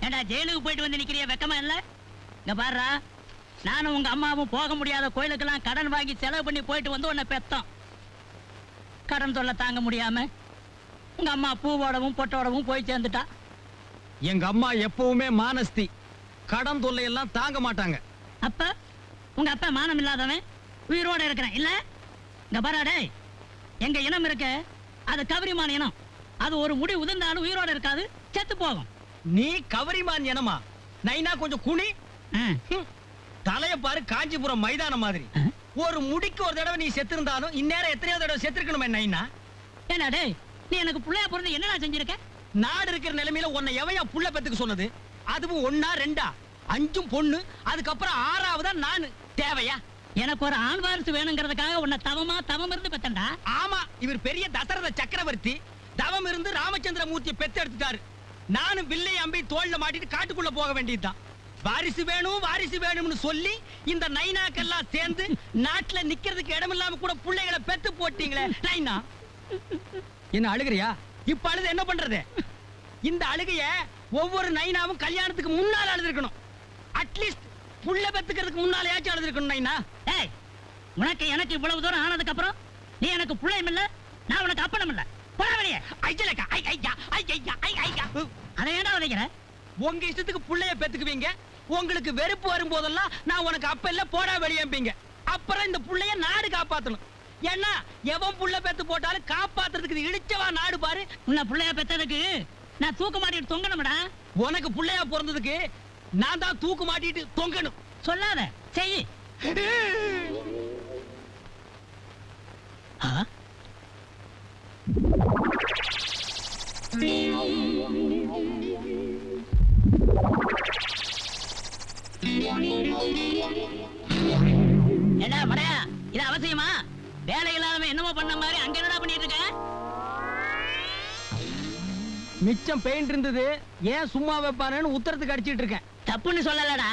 ஏண்டா ஜெயிலுக்கு போயிட்டு வந்து நிக்கிறிய வெக்கமா இல்ல? இங்க பாருடா, நானும் உங்க அம்மாவும் போக முடியாத கோயிலுக்கெல்லாம் கடன் வாங்கி செலவு பண்ணி போயிட்டு வந்து உன்னை பெத்தோம். கடன் தொல்லை தாங்க முடியாம உங்க அம்மா பூவோடவும் பொட்டோடவும் போய் சேர்ந்துட்டா. எங்க அம்மா எப்பவுமே மானஸ்தி, கடன் தொல்லை எல்லாம் தாங்க மாட்டாங்க. அப்ப உங்க அப்பா மானம் இல்லாதவன் உயிரோட இருக்கிறேன் இல்ல? இங்க பாராடே, எங்க இனம் இருக்க அது கவரிமான இனம். அது ஒரு முடி உதிர்ந்தாலும் உயிரோட இருக்காது, செத்து போகும். நீ கவரிமான் இனமா? நைனா கொஞ்சம் குனி. தலைய பாரு, காஞ்சிபுரம் மைதானம் மாதிரி. ஒரு முடிக்கு ஒரு தடவை நீ செத்து இருந்தாலும் இந்நேரம் எத்தனையோ தடவை செத்துருக்கணுமே நைனா. ஏன்னா டேய், நீ எனக்கு புள்ளையா பிறந்து என்னடா செஞ்சிருக்க? நாடு இருக்கிற நிலைமையில உன்னை எவையா புள்ள பெத்துக்கு சொன்னது? அதுவும் 1 2 5 பொண்ணு, அதுக்கப்புறம் 6வதா நானு. தேவையா? எனக்கு ஒரு ஆண் வாரிசு வேணுங்கிறதுக்காக உன்னை தவம் இருந்து பெத்தண்டா. ஆமா, இவர் பெரிய தசரத சக்கரவர்த்தி. தவம் இருந்து ராமச்சந்திர மூர்த்தியை பெத்து எடுத்துட்டாரு. நானும் வில்லை அம்பி தோல்ல மாட்டிட்டு காட்டுக்குள்ள போக வேண்டியதுதான். வாரிசு வேணும் வாரிசு வேணும்னு சொல்லி இந்த நைனாக்கெல்லாம் சேர்ந்து நாட்டுல நிக்கிறதுக்கு இடம் இல்லாம கூட பிள்ளைகளை பெத்து போட்டீங்களே நைனா. என்ன அழுகிறியா? இப்ப அழுது என்ன பண்றது? இந்த அழுகைய ஒவ்வொரு நைனாவும் கல்யாணத்துக்கு முன்னால அழுதுருக்கணும். அட்லீஸ்ட் புள்ள பெத்துக்கிறதுக்கு முன்னாலேயாச்சும் அழுதுருக்கணும் நைனா. ஏய், உனக்கு எனக்கு இவ்வளவு தூரம் ஆனதுக்கு அப்புறம் நீ எனக்கு புள்ளையும் இல்ல, நான் உனக்கு அப்பனும் இல்ல. போடா வெளியே. அதை ஏன்டா உதைக்கிற? உங்க இஷ்டத்துக்கு புள்ளைய பெத்துக்குவீங்க. உங்களுக்கு வெறுப்பு வரும் போதெல்லாம் நான் உனக்கு அப்ப இல்ல போடா வெளியேம்பீங்க. அப்புறம் இந்த புள்ளைய நாடு காப்பாத்தணும். ஏன்னா எவன் புள்ள பெத்து போட்டாலும் காப்பாத்துறதுக்கு இடிச்சவா நாடு பாரு. உன்னை புள்ளைய பெத்ததுக்கு நான் தூக்கு மாட்டிட்டு தொங்கணும்டா. உனக்கு புள்ளையா பிறந்ததுக்கு நான் தான் தூக்கு மாட்டிட்டு தொங்கணும். சொல்லாத, செய். என்ன மடையா, இது அவசியமா? வேலை இல்லாதவன் என்னமோ பண்ண மாதிரி அங்க என்னடா பண்ணிட்டு இருக்க? மிச்சம் பெயிண்ட் இருந்தது, ஏன் சும்மா வைப்பானு உத்தரத்துக்கு அடிச்சிட்டு இருக்கேன். தப்புன்னு சொல்லலடா,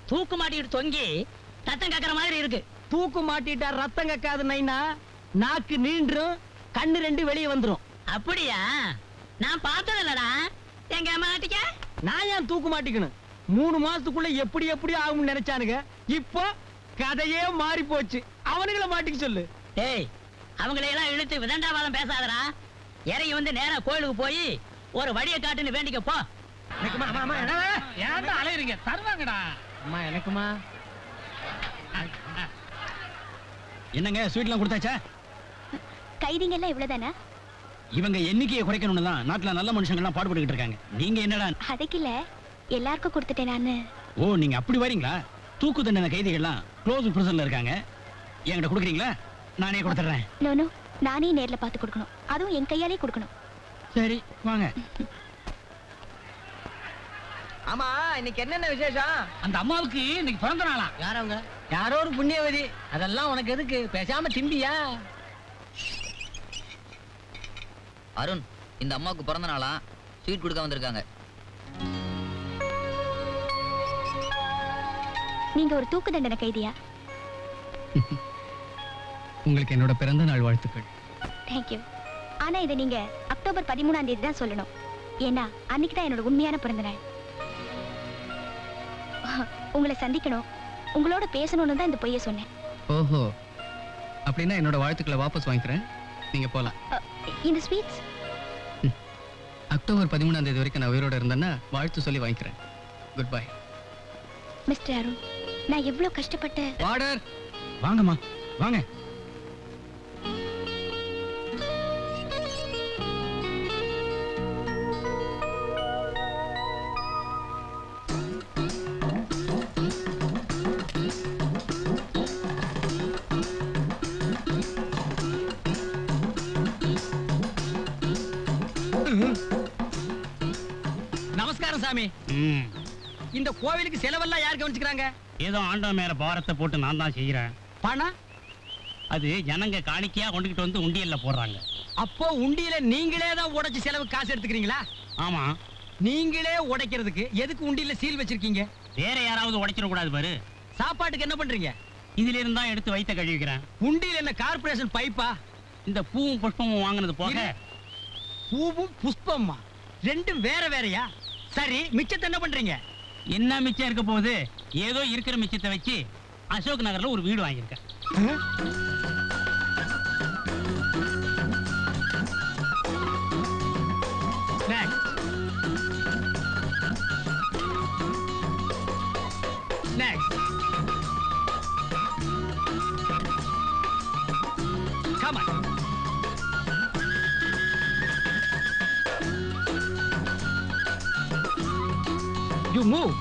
தூக்கு மாட்டிட்டு தொங்கி ரத்தம் கக்கற மாதிரி இருக்கு. தூக்கு மாட்டிட்டா ரத்தம் கக்காது நைனா. நாக்கு நீண்டும், கண்ணு 2 வெளியே வந்துரும். அப்படியா? நான் பார்த்தது இல்லடா. எங்க மாட்டிக்க? நான் ஏன் தூக்கு மாட்டிக்கணும்? 3 மாசத்துக்குள்ள எப்படி எப்படி ஆகும்னு நினைச்சானுங்க. இப்போ கதையே மாறி போச்சு. அவனுங்களை மாட்டிக்க சொல்லு. ஏய், அவங்களை எல்லாம் இழுத்து விதண்டாவாதம் பேசாதடா. இறங்கி வந்து நேரா கோயிலுக்கு போய் ஒரு வழியை காட்டுன்னு வேண்டிக்க போ. அலையறீங்க? தருவாங்கடா. அம்மா எனக்குமா? என்னங்க ஸ்வீட்லாம் கொடுத்தாச்சா? கைதிங்க எல்லாம் இவ்வளவுதானா? இவங்க எண்ணிக்கையை குறைக்கணும்னு தான் நாட்டுல நல்ல மனுஷங்க எல்லாம் பாடுபட்டுக்கிட்டு இருக்காங்க. நீங்க என்னடா? அதுக்கில்ல, எல்லாருக்கும் கொடுத்துட்டேன் நானு. ஓ, நீங்க அப்படி வரீங்களா? தூக்கு தண்டனை கைதிகள்லாம் க்ளோஸ் பிரிசன்ல இருக்காங்க. என்கிட்ட கொடுக்குறீங்களா? நானே கொடுத்துறேன். நோனோ, நானே நேர்ல பார்த்து கொடுக்கணும். அதுவும் என் கையாலே கொடுக்கணும். சரி வாங்க. ஆமா, இன்னைக்கு என்னென்ன விசேஷம்? அந்த அம்மாவுக்கு இன்னைக்கு பிறந்த நாளா? யாரவங்க? யாரோ ஒரு புண்ணியவதி. அதெல்லாம் உனக்கு எதுக்கு? பேசாம திம்பியா? அருண், இந்த அம்மாவுக்கு பிறந்த நாளா, ஸ்வீட் கொடுக்க வந்திருக்காங்க. நீங்க ஒரு தூக்கு தண்டனை கைதியா? உங்களுக்கு என்னோட பிறந்த நாள் வாழ்த்துக்கள். தேங்க்யூ. ஆனா இதை நீங்க அக்டோபர் 13ஆம் தேதி தான் சொல்லணும். ஏன்னா அன்னைக்கு தான் என்னோட உண்மையான பிறந்த நாள். உங்களை சந்திக்கணும், உங்களோட பேசணும்னு தான் இந்த பொய்யை சொன்னேன். ஓஹோ, அப்படின்னா என்னோட வாழ்த்துக்களை வாபஸ் வாங்கிக்கிறேன். நீங்க போலாம். இந்த ஸ்வீட்ஸ் அக்டோபர் 13ஆம் தேதி வரைக்கும் நான் உயிரோட இருந்தேன்னா வாழ்த்து சொல்லி வாங்கிக்கிறேன். Good bye. மிஸ்டர் அருண், நான் எவ்வளவு கஷ்டப்பட்டு. ஆர்டர். வாங்கம்மா வாங்க. நமஸ்காரம் சாமி. இந்த கோவிலுக்கு செலவெல்லாம் யார் கவனிச்சுக்கிறாங்க? ஏதோ ஆண்டவன் மேல பாரத்தை போட்டு நான் தான் செய்யறேன். பணம் அது ஜனங்க காணிக்கையா கொண்டுகிட்டு வந்து உண்டியல்ல போடுறாங்க. அப்போ உண்டியில நீங்களே தான் உடைச்சு செலவு காசு எடுத்துக்கிறீங்களா? ஆமா. நீங்களே உடைக்கிறதுக்கு எதுக்கு உண்டியில சீல் வச்சிருக்கீங்க? வேற யாராவது உடைச்சிட கூடாது பாரு. சாப்பாட்டுக்கு என்ன பண்றீங்க? இதுல இருந்தா எடுத்து வைத்த கழுவிக்கிறேன். உண்டியில என்ன கார்பரேஷன் பைப்பா? இந்த பூவும் புஷ்பமும் வாங்கினது போக. பூவும் புஷ்பமா ரெண்டும் வேற வேறயா? சரி மிச்சத்தை என்ன பண்றீங்க? என்ன மிச்சம் இருக்க போகுது? ஏதோ இருக்கிற மிச்சத்தை வச்சு அசோக் நகர்ல ஒரு வீடு வாங்கியிருக்கேன். Next. Next. Come on. You move.